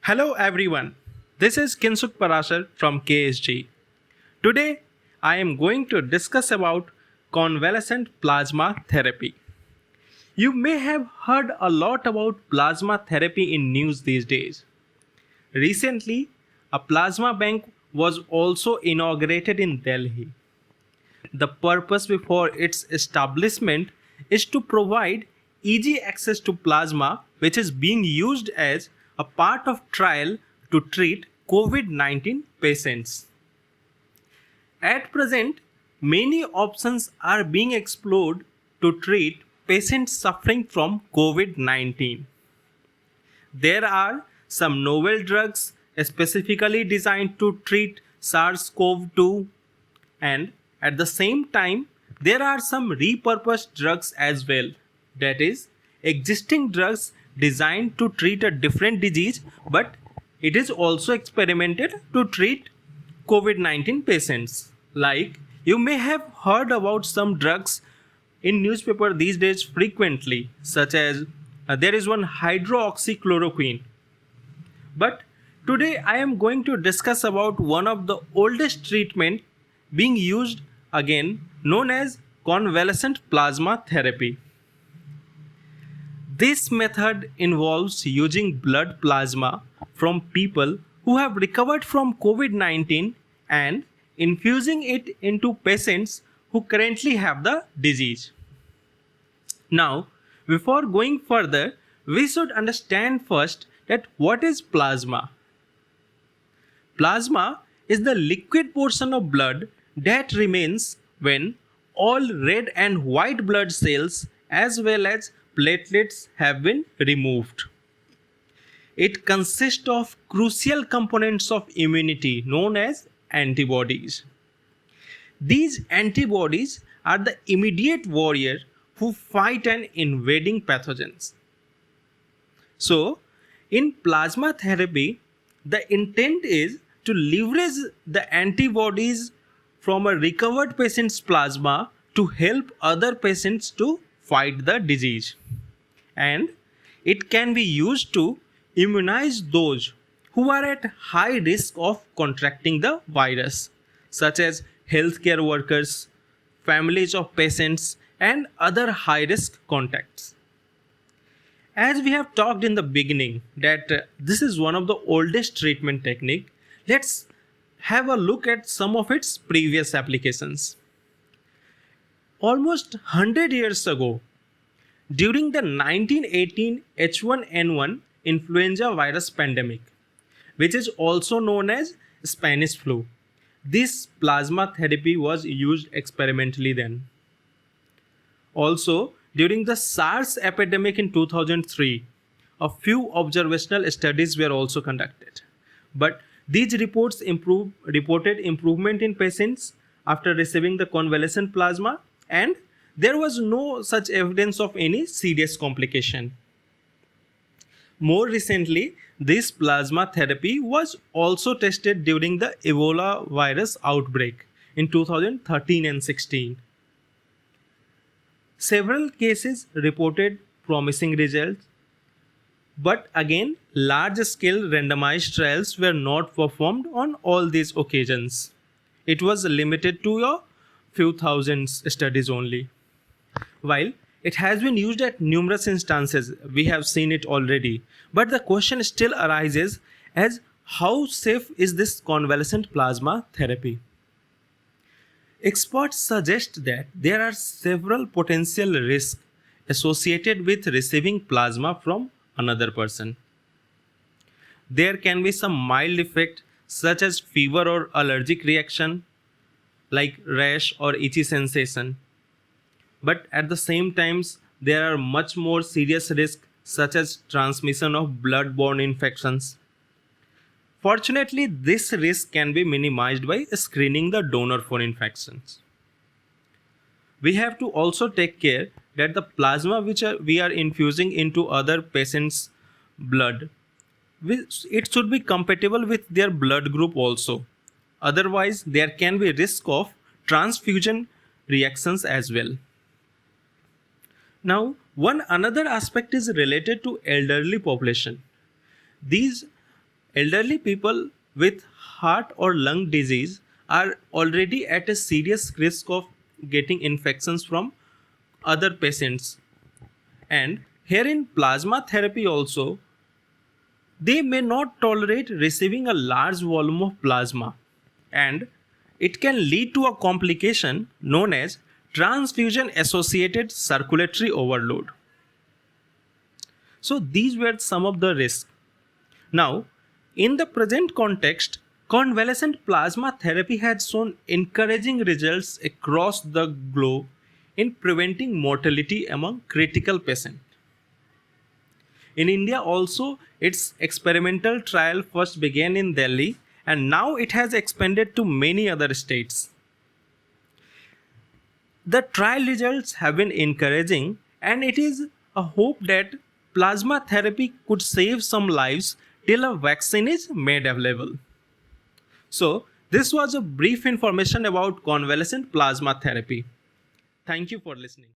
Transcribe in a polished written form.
Hello everyone, this is Kinsuk Parashar from KSG. Today I am going to discuss about convalescent plasma therapy. You may have heard a lot about plasma therapy in news these days. Recently, a plasma bank was also inaugurated in Delhi. The purpose before its establishment is to provide easy access to plasma, which is being used as a part of trial to treat COVID-19 patients. At present, many options are being explored to treat patients suffering from COVID-19. There are some novel drugs specifically designed to treat SARS-CoV-2, and at the same time there are some repurposed drugs as well, that is existing drugs designed to treat a different disease, but it is also experimented to treat COVID-19 patients. Like you may have heard about some drugs in newspaper these days frequently, such as there is one hydroxychloroquine. But today I am going to discuss about one of the oldest treatment being used again, known as convalescent plasma therapy. This method involves using blood plasma from people who have recovered from COVID-19 and infusing it into patients who currently have the disease. Now, before going further, we should understand first that what is plasma. Plasma is the liquid portion of blood that remains when all red and white blood cells as well as platelets have been removed. It consists of crucial components of immunity known as antibodies. These antibodies are the immediate warrior who fight an invading pathogens. So, in plasma therapy, the intent is to leverage the antibodies from a recovered patient's plasma to help other patients to fight the disease. And it can be used to immunize those who are at high risk of contracting the virus, such as healthcare workers, families of patients, and other high risk contacts. As we have talked in the beginning that this is one of the oldest treatment technique, let's have a look at some of its previous applications. Almost 100 years ago, during the 1918 H1N1 influenza virus pandemic, which is also known as Spanish flu, this plasma therapy was used experimentally then. Also, during the SARS epidemic in 2003, a few observational studies were also conducted. But these reports reported improvement in patients after receiving the convalescent plasma, and there was no such evidence of any serious complication. More recently, this plasma therapy was also tested during the Ebola virus outbreak in 2013 and 16. Several cases reported promising results, but again, large-scale randomized trials were not performed on all these occasions. It was limited to a few thousand studies only. While it has been used at numerous instances, we have seen it already, but the question still arises as how safe is this convalescent plasma therapy? Experts suggest that there are several potential risks associated with receiving plasma from another person. There can be some mild effect such as fever or allergic reaction like rash or itchy sensation. But at the same times, there are much more serious risks such as transmission of blood-borne infections. Fortunately, this risk can be minimized by screening the donor for infections. We have to also take care that the plasma which we are infusing into other patients' blood, it should be compatible with their blood group also. Otherwise, there can be risk of transfusion reactions as well. Now, one another aspect is related to elderly population. These elderly people with heart or lung disease are already at a serious risk of getting infections from other patients. And here in plasma therapy also, they may not tolerate receiving a large volume of plasma, and it can lead to a complication known as transfusion associated circulatory overload. So these were some of the risks. Now, in the present context, convalescent plasma therapy has shown encouraging results across the globe in preventing mortality among critical patients. In India also, its experimental trial first began in Delhi and now it has expanded to many other states. The trial results have been encouraging and it is a hope that plasma therapy could save some lives till a vaccine is made available. So, this was a brief information about convalescent plasma therapy. Thank you for listening.